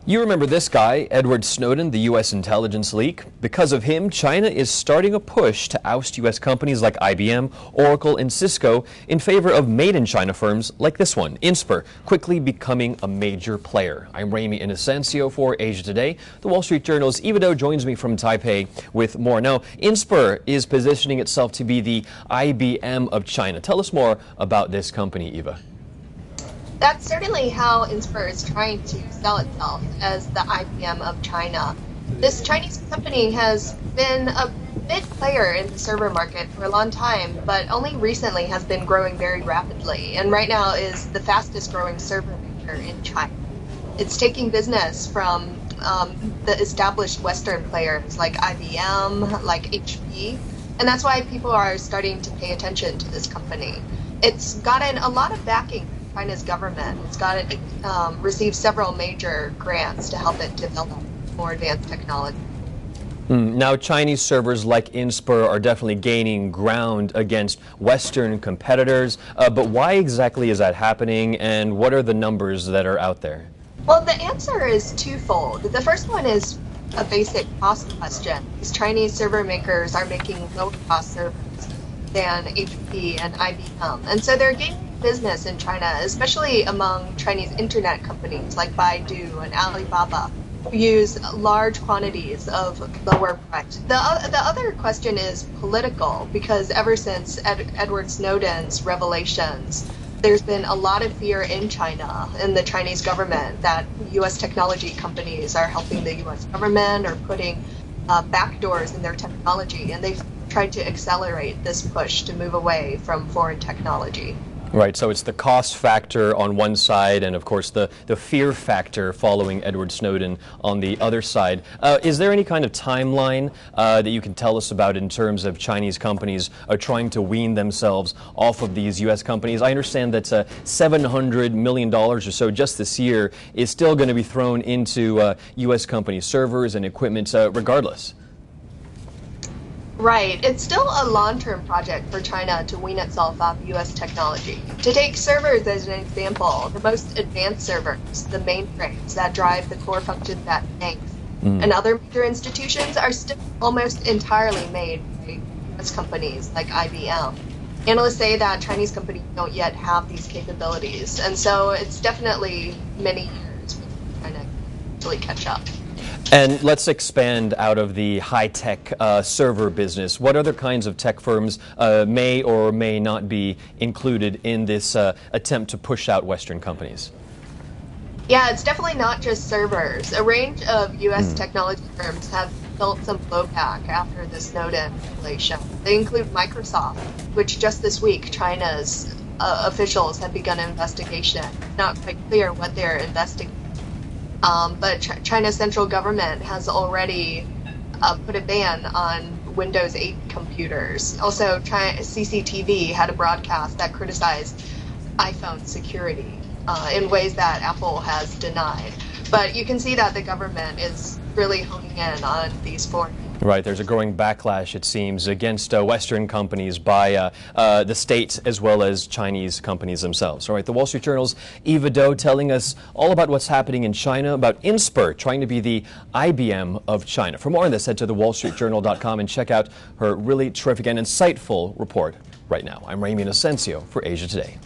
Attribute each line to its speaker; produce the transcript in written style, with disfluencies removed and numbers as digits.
Speaker 1: You remember this guy, Edward Snowden, the U.S. intelligence leak? Because of him, China is starting a push to oust U.S. companies like IBM, Oracle, and Cisco in favor of made-in-China firms like this one, Inspur, quickly becoming a major player. I'm Ramy Inocencio for Asia Today. The Wall Street Journal's Eva Do joins me from Taipei with more. Now, Inspur is positioning itself to be the IBM of China. Tell us more about this company, Eva.
Speaker 2: That's certainly how Inspur is trying to sell itself as the IBM of China. This Chinese company has been a big player in the server market for a long time, but only recently has been growing very rapidly, and right now is the fastest growing server maker in China. It's taking business from the established Western players like IBM, like HP, and that's why people are starting to pay attention to this company. It's gotten a lot of backing from China's government. It's received several major grants to help it develop more advanced technology.
Speaker 1: Now, Chinese servers like Inspur are definitely gaining ground against Western competitors, but why exactly is that happening, and what are the numbers that are out there?
Speaker 2: Well, the answer is twofold. The first one is a basic cost question. These Chinese server makers are making lower cost servers than HP and IBM, and so they're gaining business in China, especially among Chinese internet companies like Baidu and Alibaba, who use large quantities of lower price. The other question is political, because ever since Edward Snowden's revelations, there's been a lot of fear in China, in the Chinese government, that U.S. technology companies are helping the U.S. government or putting backdoors in their technology, and they've tried to accelerate this push to move away from foreign technology.
Speaker 1: Right, so it's the cost factor on one side and, of course, the fear factor following Edward Snowden on the other side. Is there any kind of timeline that you can tell us about in terms of Chinese companies trying to wean themselves off of these U.S. companies? I understand that $700 million or so just this year is still going to be thrown into U.S. company servers and equipment regardless.
Speaker 2: Right. It's still a long-term project for China to wean itself off U.S. technology. To take servers as an example, the most advanced servers, the mainframes that drive the core functions at banks and other major institutions, are still almost entirely made by U.S. companies like IBM. Analysts say that Chinese companies don't yet have these capabilities, and so it's definitely many years before China can actually catch up.
Speaker 1: And let's expand out of the high-tech server business. What other kinds of tech firms may or may not be included in this attempt to push out Western companies?
Speaker 2: Yeah, it's definitely not just servers. A range of U.S. technology firms have felt some blowback after the Snowden revelation. They include Microsoft, which just this week China's officials have begun an investigation. It's not quite clear what they're investigating. But China's central government has already put a ban on Windows 8 computers. Also, CCTV had a broadcast that criticized iPhone security in ways that Apple has denied. But you can see that the government is really honing in on these foreign.
Speaker 1: Right, there's a growing backlash, it seems, against Western companies by the state as well as Chinese companies themselves. All right, the Wall Street Journal's Eva Do telling us all about what's happening in China, about Inspur trying to be the IBM of China. For more on this, head to thewallstreetjournal.com and check out her really terrific and insightful report right now. I'm Ramy Inocencio for Asia Today.